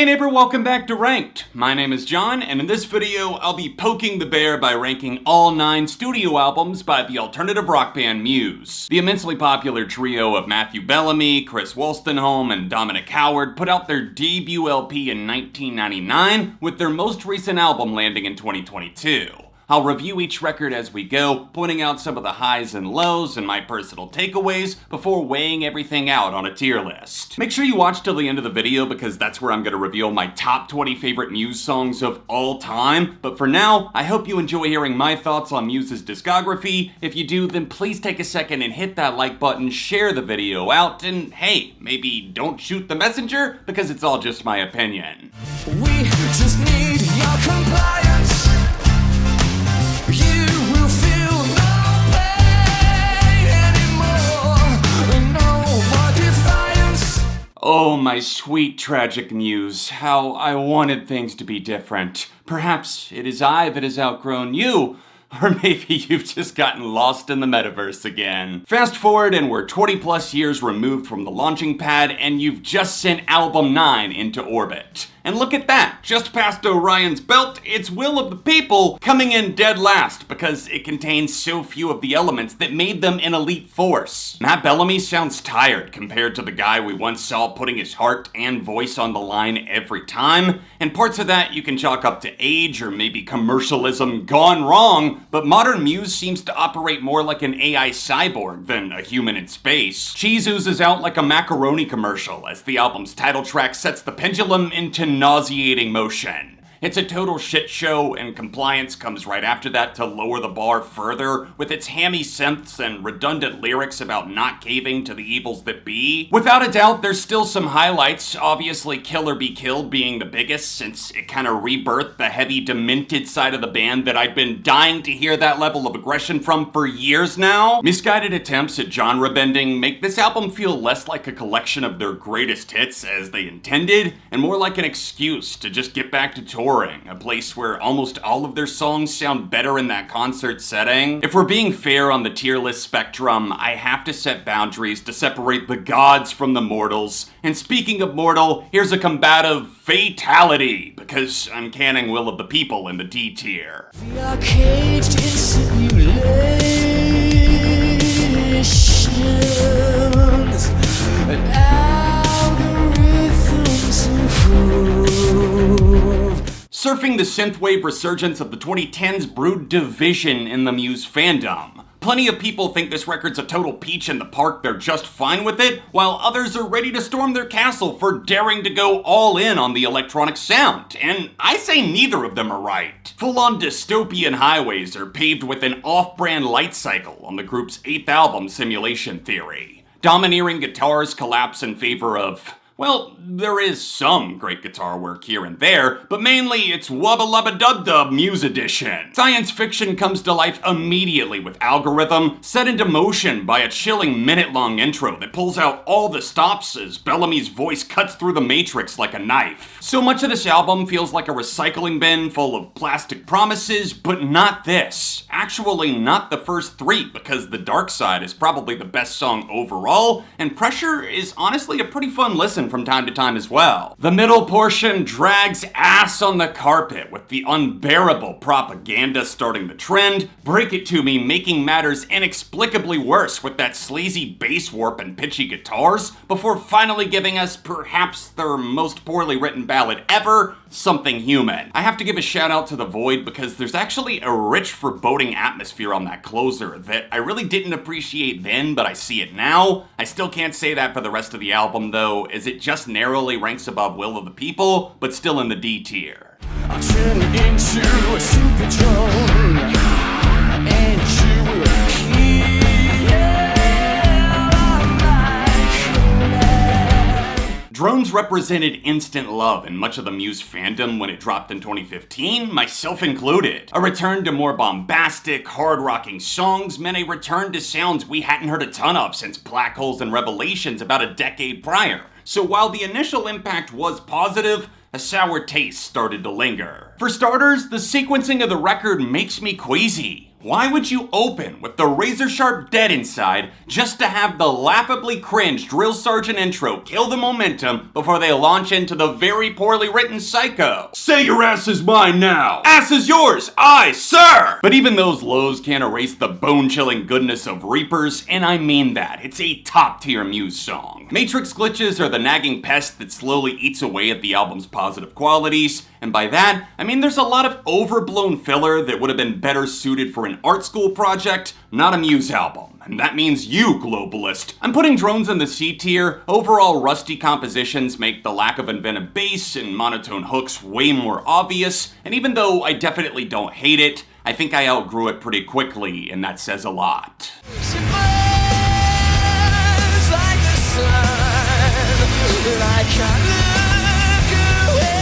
Hey neighbor, welcome back to Ranked. My name is John, and in this video, I'll be poking the bear by ranking all 9 studio albums by the alternative rock band Muse. The immensely popular trio of Matthew Bellamy, Chris Wolstenholme, and Dominic Howard put out their debut LP in 1999, with their most recent album landing in 2022. I'll review each record as we go, pointing out some of the highs and lows and my personal takeaways before weighing everything out on a tier list. Make sure you watch till the end of the video because that's where I'm going to reveal my top 20 favorite Muse songs of all time. But for now, I hope you enjoy hearing my thoughts on Muse's discography. If you do, then please take a second and hit that like button, share the video out, and hey, maybe don't shoot the messenger because it's all just my opinion. We just need your compliance. Oh, my sweet, tragic Muse, how I wanted things to be different. Perhaps it is I that has outgrown you, or maybe you've just gotten lost in the metaverse again. Fast forward and we're 20 plus years removed from the launching pad, and you've just sent album 9 into orbit. And look at that, just past Orion's belt, it's Will of the People coming in dead last because it contains so few of the elements that made them an elite force. Matt Bellamy sounds tired compared to the guy we once saw putting his heart and voice on the line every time, and parts of that you can chalk up to age or maybe commercialism gone wrong, but modern Muse seems to operate more like an AI cyborg than a human in space. Cheese oozes out like a macaroni commercial as the album's title track sets the pendulum into nauseating motion. It's a total shit show, and Compliance comes right after that to lower the bar further with its hammy synths and redundant lyrics about not caving to the evils that be. Without a doubt, there's still some highlights, obviously Kill or Be Killed being the biggest since it kind of rebirthed the heavy, demented side of the band that I'd been dying to hear that level of aggression from for years now. Misguided attempts at genre bending make this album feel less like a collection of their greatest hits as they intended, and more like an excuse to just get back to touring. A place where almost all of their songs sound better in that concert setting. If we're being fair on the tier list spectrum, I have to set boundaries to separate the gods from the mortals. And speaking of mortal, here's a combative fatality, because I'm canning Will of the People in the D tier. We are caged in simulations, and algorithms improve. Surfing the synthwave resurgence of the 2010s brewed division in the Muse fandom. Plenty of people think this record's a total peach in the park, they're just fine with it, while others are ready to storm their castle for daring to go all in on the electronic sound. And I say neither of them are right. Full-on dystopian highways are paved with an off-brand light cycle on the group's 8th album, Simulation Theory. Domineering guitars collapse in favor of, well, there is some great guitar work here and there, but mainly it's Wubba Lubba Dub Dub Muse Edition. Science fiction comes to life immediately with Algorithm, set into motion by a chilling minute-long intro that pulls out all the stops as Bellamy's voice cuts through the matrix like a knife. So much of this album feels like a recycling bin full of plastic promises, but not this. Actually, not the first 3, because The Dark Side is probably the best song overall, and Pressure is honestly a pretty fun listen from time to time as well. The middle portion drags ass on the carpet with the unbearable propaganda starting the trend, Break It To Me making matters inexplicably worse with that sleazy bass warp and pitchy guitars, before finally giving us perhaps their most poorly written ballad ever, Something Human. I have to give a shout out to The Void because there's actually a rich foreboding atmosphere on that closer that I really didn't appreciate then, but I see it now. I still can't say that for the rest of the album though, as it just narrowly ranks above Will of the People, but still in the D tier. I turn into a super drone, and you will Drones represented instant love in much of the Muse fandom when it dropped in 2015, myself included. A return to more bombastic, hard-rocking songs meant a return to sounds we hadn't heard a ton of since Black Holes and Revelations about a decade prior. So while the initial impact was positive, a sour taste started to linger. For starters, the sequencing of the record makes me queasy. Why would you open with the razor-sharp dead inside just to have the laughably cringe drill sergeant intro kill the momentum before they launch into the very poorly written Psycho? Say your ass is mine now! Ass is yours! Aye, sir! But even those lows can't erase the bone-chilling goodness of Reapers, and I mean that. It's a top-tier Muse song. Matrix glitches are the nagging pest that slowly eats away at the album's positive qualities, and by that, I mean there's a lot of overblown filler that would have been better suited for an art school project, not a Muse album. And that means you, globalist. I'm putting Drones in the C tier. Overall rusty compositions make the lack of inventive bass and monotone hooks way more obvious, and even though I definitely don't hate it, I think I outgrew it pretty quickly, and that says a lot. She burns like the sun, like I look away.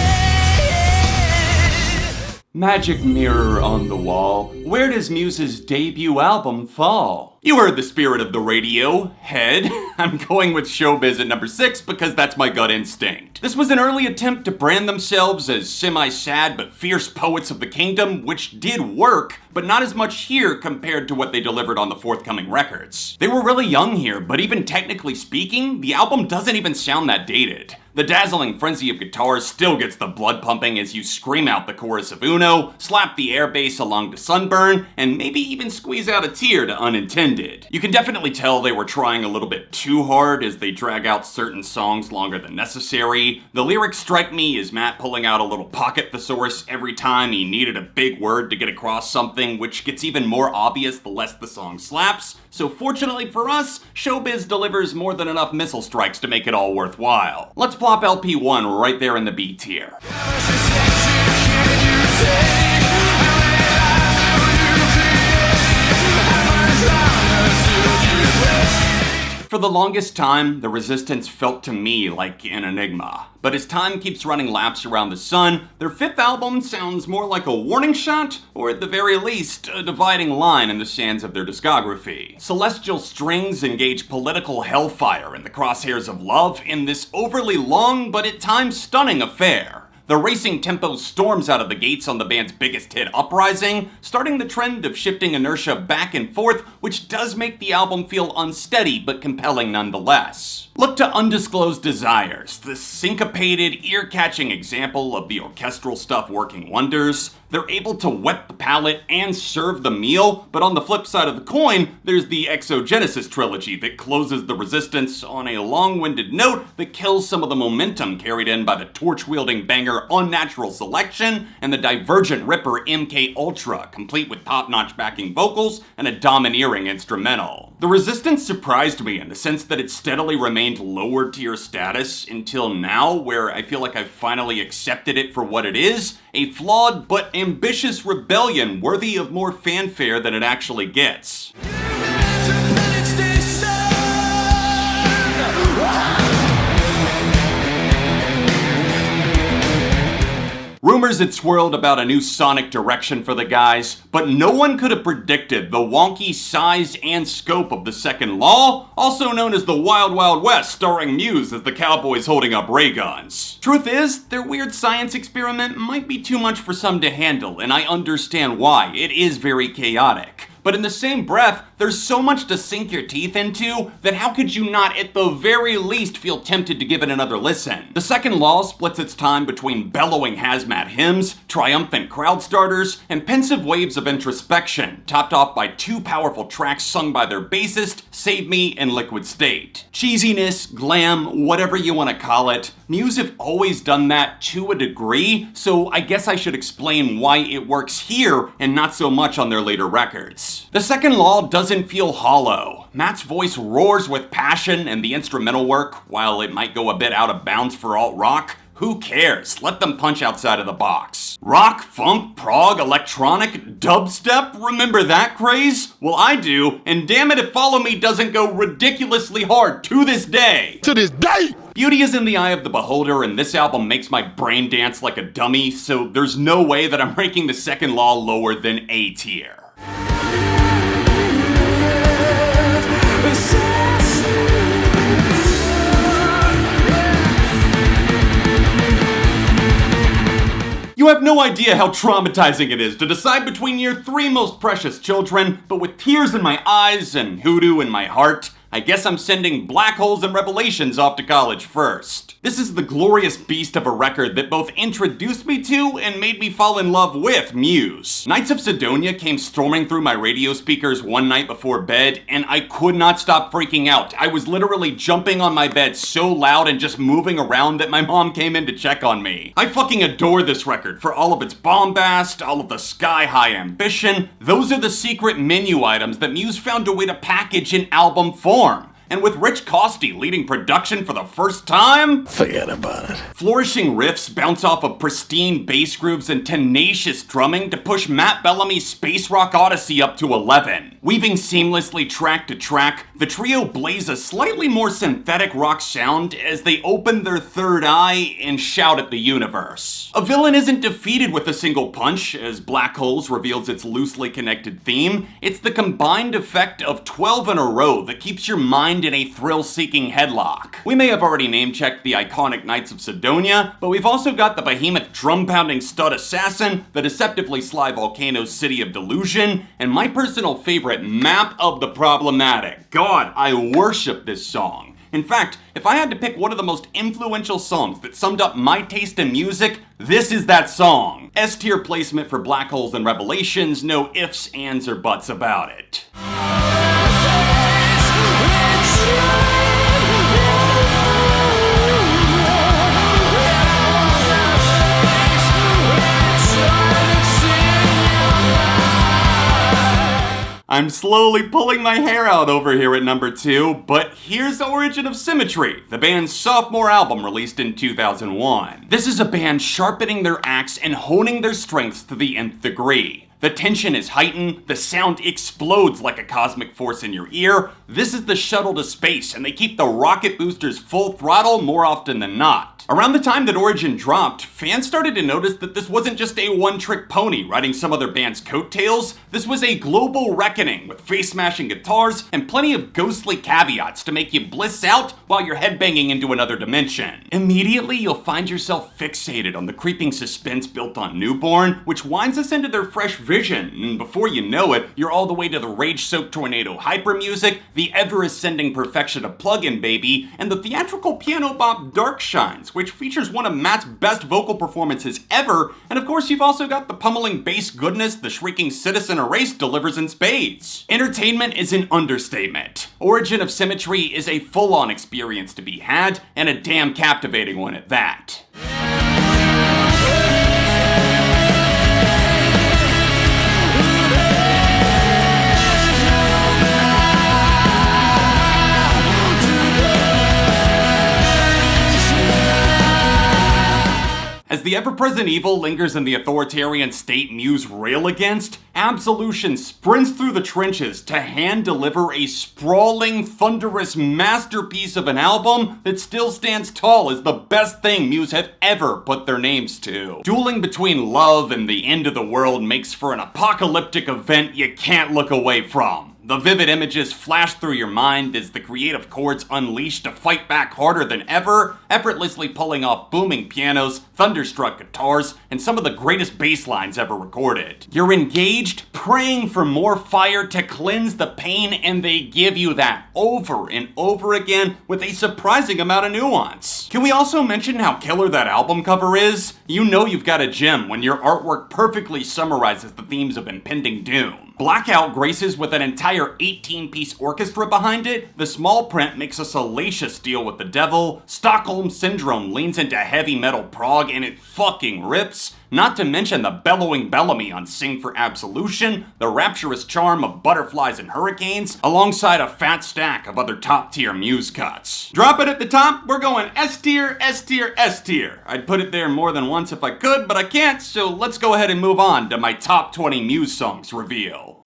Magic mirror on the wall, where does Muse's debut album fall? You heard the spirit of the radio, head. I'm going with Showbiz at number 6 because that's my gut instinct. This was an early attempt to brand themselves as semi-sad but fierce poets of the kingdom, which did work, but not as much here compared to what they delivered on the forthcoming records. They were really young here, but even technically speaking, the album doesn't even sound that dated. The dazzling frenzy of guitars still gets the blood pumping as you scream out the chorus of Uno, slap the air bass along to Sunburn, and maybe even squeeze out a tear to Unintended. You can definitely tell they were trying a little bit too hard as they drag out certain songs longer than necessary. The lyrics strike me as Matt pulling out a little pocket thesaurus every time he needed a big word to get across something, which gets even more obvious the less the song slaps. So fortunately for us, Showbiz delivers more than enough missile strikes to make it all worthwhile. Let's plop LP1 right there in the B tier. For the longest time, the Resistance felt to me like an enigma. But as time keeps running laps around the sun, their 5th album sounds more like a warning shot, or at the very least, a dividing line in the sands of their discography. Celestial strings engage political hellfire in the crosshairs of love in this overly long but at times stunning affair. The racing tempo storms out of the gates on the band's biggest hit, Uprising, starting the trend of shifting inertia back and forth, which does make the album feel unsteady but compelling nonetheless. Look to Undisclosed Desires, the syncopated, ear-catching example of the orchestral stuff working wonders. They're able to whet the palate and serve the meal, but on the flip side of the coin, there's the Exogenesis trilogy that closes the Resistance on a long-winded note that kills some of the momentum carried in by the torch-wielding banger Unnatural Selection and the divergent ripper MK Ultra, complete with top-notch backing vocals and a domineering instrumental. The Resistance surprised me in the sense that it steadily remained lower tier status until now, where I feel like I've finally accepted it for what it is, a flawed but ambitious rebellion worthy of more fanfare than it actually gets. Rumors had swirled about a new sonic direction for the guys, but no one could have predicted the wonky size and scope of the Second Law, also known as the Wild Wild West, starring Muse as the cowboys holding up ray guns. Truth is, their weird science experiment might be too much for some to handle, and I understand why. It is very chaotic. But in the same breath, there's so much to sink your teeth into that how could you not at the very least feel tempted to give it another listen? The Second Law splits its time between bellowing hazmat hymns, triumphant crowd starters, and pensive waves of introspection, topped off by 2 powerful tracks sung by their bassist, Save Me and Liquid State. Cheesiness, glam, whatever you want to call it, Muse have always done that to a degree, so I guess I should explain why it works here and not so much on their later records. The Second Law doesn't feel hollow. Matt's voice roars with passion, and the instrumental work, while it might go a bit out of bounds for alt-rock, who cares? Let them punch outside of the box. Rock, funk, prog, electronic, dubstep, remember that craze? Well, I do, and damn it if Follow Me doesn't go ridiculously hard to this day. To this day! Beauty is in the eye of the beholder, and this album makes my brain dance like a dummy, so there's no way that I'm ranking the Second Law lower than A tier. You You have no idea how traumatizing it is to decide between your three most precious children, but with tears in my eyes and hoodoo in my heart, I guess I'm sending Black Holes and Revelations off to college first. This is the glorious beast of a record that both introduced me to and made me fall in love with Muse. Knights of Sidonia came storming through my radio speakers one night before bed, and I could not stop freaking out. I was literally jumping on my bed so loud and just moving around that my mom came in to check on me. I fucking adore this record for all of its bombast, all of the sky-high ambition. Those are the secret menu items that Muse found a way to package in album form. And with Rich Costey leading production for the first time, Forget about it. flourishing riffs bounce off of pristine bass grooves and tenacious drumming to push Matt Bellamy's space rock odyssey up to 11. Weaving seamlessly track to track, the trio blaze a slightly more synthetic rock sound as they open their third eye and shout at the universe. A villain isn't defeated with a single punch, as Black Holes reveals its loosely connected theme. It's the combined effect of 12 in a row that keeps your mind in a thrill-seeking headlock. We may have already name-checked the iconic Knights of Sidonia, but we've also got the behemoth drum-pounding stud assassin, the deceptively sly volcano City of Delusion, and my personal favorite, Map of the Problematic. God, I worship this song. In fact, if I had to pick one of the most influential songs that summed up my taste in music, this is that song. S-tier placement for Black Holes and Revelations, no ifs, ands, or buts about it. I'm slowly pulling my hair out over here at number 2, but here's Origin of Symmetry, the band's sophomore album released in 2001. This is a band sharpening their axe and honing their strengths to the nth degree. The tension is heightened, the sound explodes like a cosmic force in your ear. This is the shuttle to space, and they keep the rocket boosters full throttle more often than not. Around the time that Origin dropped, fans started to notice that this wasn't just a one-trick pony riding some other band's coattails. This was a global reckoning with face-smashing guitars and plenty of ghostly caveats to make you bliss out while you're headbanging into another dimension. Immediately, you'll find yourself fixated on the creeping suspense built on Newborn, which winds us into their fresh vision, and before you know it, you're all the way to the rage-soaked tornado hyper music, the ever-ascending perfection of Plug-In Baby, and the theatrical piano bop Dark Shines, which features one of Matt's best vocal performances ever, and of course you've also got the pummeling bass goodness the shrieking Citizen Erased delivers in spades. Entertainment is an understatement. Origin of Symmetry is a full-on experience to be had, and a damn captivating one at that. As the ever-present evil lingers in the authoritarian state Muse rail against, Absolution sprints through the trenches to hand-deliver a sprawling, thunderous masterpiece of an album that still stands tall as the best thing Muse have ever put their names to. Dueling between love and the end of the world makes for an apocalyptic event you can't look away from. The vivid images flash through your mind as the creative chords unleash to fight back harder than ever, effortlessly pulling off booming pianos, thunderstruck guitars, and some of the greatest bass lines ever recorded. You're engaged, praying for more fire to cleanse the pain, and they give you that over and over again with a surprising amount of nuance. Can we also mention how killer that album cover is? You know you've got a gem when your artwork perfectly summarizes the themes of impending doom. Blackout graces with an entire 18-piece orchestra behind it, the small print makes a salacious deal with the devil, Stockholm Syndrome leans into heavy metal prog and it fucking rips, not to mention the bellowing Bellamy on Sing for Absolution, the rapturous charm of Butterflies and Hurricanes, alongside a fat stack of other top-tier Muse cuts. Drop it at the top, we're going S-tier, S-tier, S-tier. I'd put it there more than once if I could, but I can't, so let's go ahead and move on to my top 20 Muse songs reveal.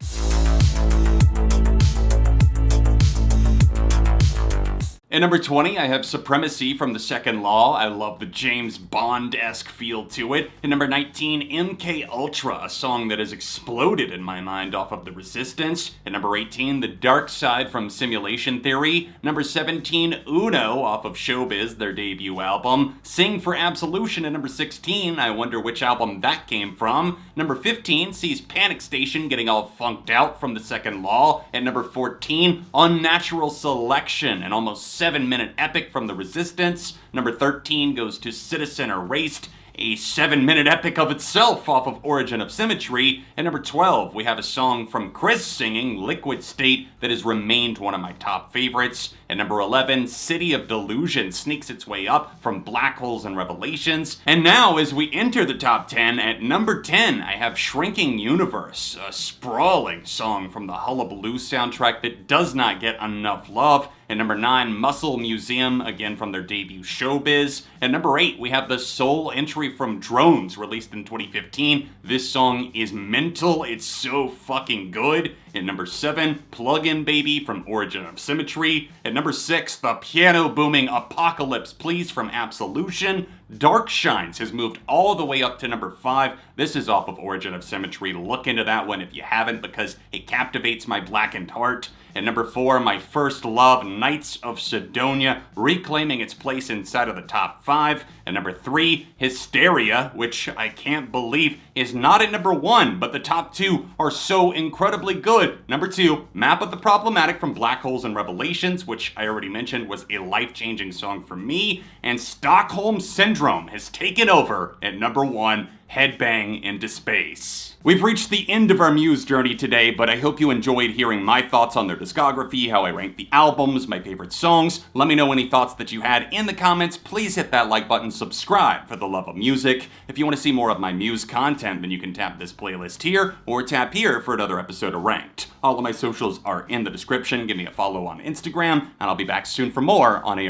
At number 20, I have Supremacy from The Second Law. I love the James Bond-esque feel to it. At number 19, MK Ultra, a song that has exploded in my mind off of The Resistance. At number 18, The Dark Side from Simulation Theory. Number 17, Uno off of Showbiz, their debut album. Sing for Absolution at number 16. I wonder which album that came from. Number 15 sees Panic Station getting all funked out from The Second Law. At number 14, Unnatural Selection, an almost 7-minute epic from The Resistance. Number 13 goes to Citizen Erased, a 7-minute epic of itself off of Origin of Symmetry. At number 12, we have a song from Chris singing, Liquid State, that has remained one of my top favorites. At number 11, City of Delusion sneaks its way up from Black Holes and Revelations. And now, as we enter the top 10, at number 10, I have Shrinking Universe, a sprawling song from the Hullabaloo soundtrack that does not get enough love. At number 9, Muscle Museum, again from their debut Showbiz. At number 8, we have the sole entry from Drones, released in 2015. This song is mental, it's so fucking good. At number 7, Plug-In Baby from Origin of Symmetry. At number 6, the piano-booming Apocalypse Please from Absolution. Dark Shines has moved all the way up to number 5. This is off of Origin of Symmetry. Look into that one if you haven't, because it captivates my blackened heart. At number 4, My First Love, Knights of Sidonia, reclaiming its place inside of the top 5. At number 3, Hysteria, which I can't believe is not at number 1, but the top 2 are so incredibly good. Number 2, Map of the Problematic from Black Holes and Revelations, which I already mentioned was a life-changing song for me. And Stockholm Syndrome has taken over at number 1, Headbang into Space. We've reached the end of our Muse journey today, but I hope you enjoyed hearing my thoughts on their discography, how I rank the albums, my favorite songs. Let me know any thoughts that you had in the comments. Please hit that like button, subscribe for the love of music. If you want to see more of my Muse content, then you can tap this playlist here, or tap here for another episode of Ranked. All of my socials are in the description. Give me a follow on Instagram, and I'll be back soon for more on ARTV.